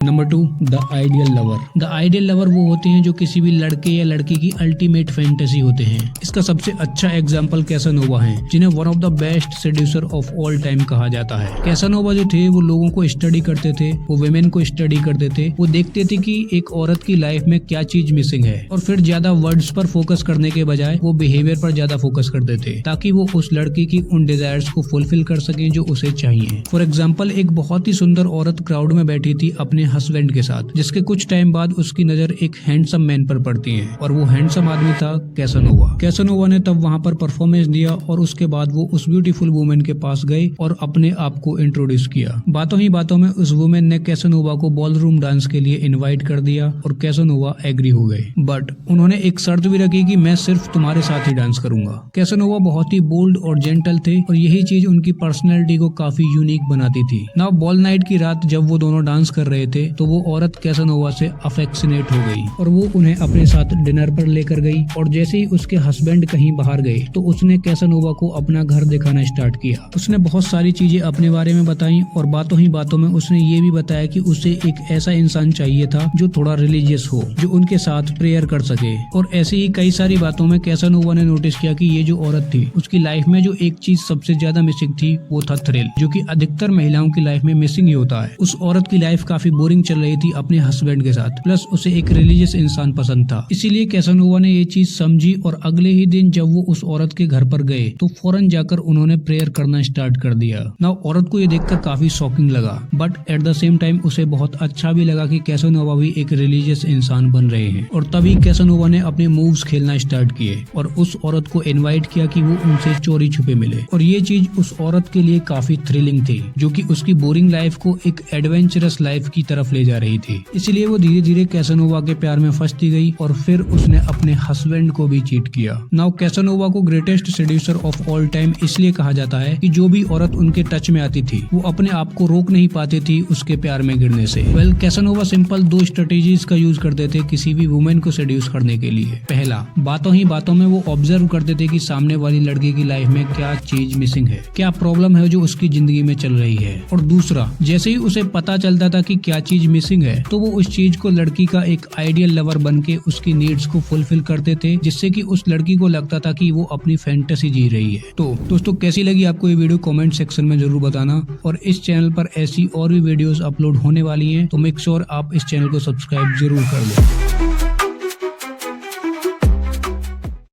Number 2, the ideal lover. The ideal lover वो होते हैं जो किसी भी लड़के या लड़की की अल्टीमेट फैंटेसी होते हैं। इसका सबसे अच्छा एग्जाम्पल कैसानोवा है, जिन्हें one of the best seducer of all time कहा जाता है। कैसानोवा जो थे वो लोगों को स्टडी करते थे, वो वेमेन को स्टडी करते थे, वो देखते थे कि एक औरत की लाइफ में क्या चीज मिसिंग है, और फिर ज्यादा वर्ड्स पर फोकस करने के बजाय वो बिहेवियर पर ज्यादा फोकस करते थे, ताकि वो उस लड़की की उन डिजायर्स को फुलफिल कर सके जो उसे चाहिए। फॉर एग्जाम्पल, एक बहुत ही सुंदर औरत क्राउड में बैठी थी अपने हस्बैंड के साथ, जिसके कुछ टाइम बाद उसकी नजर एक हैंडसम मैन पर पड़ती है, और वो हैंडसम आदमी था कैसानोवा। कैसानोवा ने तब वहाँ पर परफॉर्मेंस दिया, और उसके बाद वो उस ब्यूटीफुल वुमेन के पास गए और अपने आप को इंट्रोड्यूस किया। बातों ही बातों में उस वुमेन ने कैसानोवा को बॉलरूम डांस के लिए इनवाइट कर दिया, और कैसानोवा एग्री हो गए। बट उन्होंने एक शर्त भी रखी कि मैं सिर्फ तुम्हारे साथ ही डांस करूंगा। कैसानोवा बहुत ही बोल्ड और जेंटल थे, और यही चीज उनकी पर्सनैलिटी को काफी यूनिक बनाती थी। नाउ बॉल नाइट की रात जब वो दोनों डांस कर रहे थे, तो वो औरत कैसानोवा से अफेक्शनेट हो गई, और वो उन्हें अपने साथ डिनर पर लेकर गई। और जैसे ही उसके हस्बैंड कहीं बाहर गए, तो उसने कैसानोवा को अपना घर दिखाना स्टार्ट किया। उसने बहुत सारी चीजें अपने बारे में बताई, और बातों ही बातों में उसने ये भी बताया कि उसे एक ऐसा इंसान चाहिए था जो थोड़ा रिलीजियस हो, जो उनके साथ प्रेयर कर सके। और ऐसे ही कई सारी बातों में कैसानोवा ने नोटिस किया कि ये जो औरत थी, उसकी लाइफ में जो एक चीज सबसे ज्यादा मिसिंग थी वो था थ्रिल, जो कि अधिकतर महिलाओं की लाइफ में मिसिंग ही होता है। उस औरत की लाइफ काफी बोरिंग चल रही थी अपने हस्बैंड के साथ, प्लस उसे एक रिलीजियस इंसान पसंद था। इसीलिए कैसानोवा ने ये चीज समझी, और अगले ही दिन जब वो उस औरत के घर पर गए, तो फौरन जाकर उन्होंने प्रेयर करना स्टार्ट कर दिया। नाउ औरत को ये देखकर काफी शॉकिंग लगा, but at the same time उसे बहुत अच्छा भी लगा कि कैसानोवा भी एक रिलीजियस इंसान बन रहे हैं। और तभी कैसानोवा ने अपने मूव्स खेलना स्टार्ट किए, और उस औरत को इनवाइट किया कि वो उनसे चोरी छुपे मिले। और ये चीज उस औरत के लिए काफी थ्रिलिंग थी, जो कि उसकी बोरिंग लाइफ को एक एडवेंचरस लाइफ की तरफ ले जा रही थी। इसलिए वो धीरे धीरे कैसानोवा के प्यार में फंसती गई, और फिर उसने अपने हस्बैंड को भी चीट किया। नाउ कैसानोवा को greatest seducer of all time इसलिए कहा जाता है कि जो भी औरत उनके टच में आती थी, वो अपने आप को रोक नहीं पाती थी उसके प्यार में गिरने से। वेल, कैसानोवा सिंपल 2 स्ट्रेटेजीज का यूज करते थे किसी भी वुमेन को सेड्यूस करने के लिए। पहला, बातों ही बातों में वो ऑब्जर्व करते थे कि सामने वाली लड़की की लाइफ में क्या चीज मिसिंग है, क्या प्रॉब्लम है जो उसकी जिंदगी में चल रही है। और दूसरा, जैसे ही उसे पता चलता था कि क्या चीज मिसिंग है, तो वो उस चीज को लड़की का एक आइडियल लवर बन के उसकी नीड्स को फुलफिल करते थे, जिससे कि उस लड़की को लगता था कि वो अपनी फैंटेसी जी रही है। तो दोस्तों, कैसी लगी आपको ये वीडियो कमेंट सेक्शन में जरूर बताना, और इस चैनल पर ऐसी और भी वीडियोस अपलोड होने वाली हैं, तो मेक श्योर आप इस चैनल को सब्सक्राइब जरूर कर लें।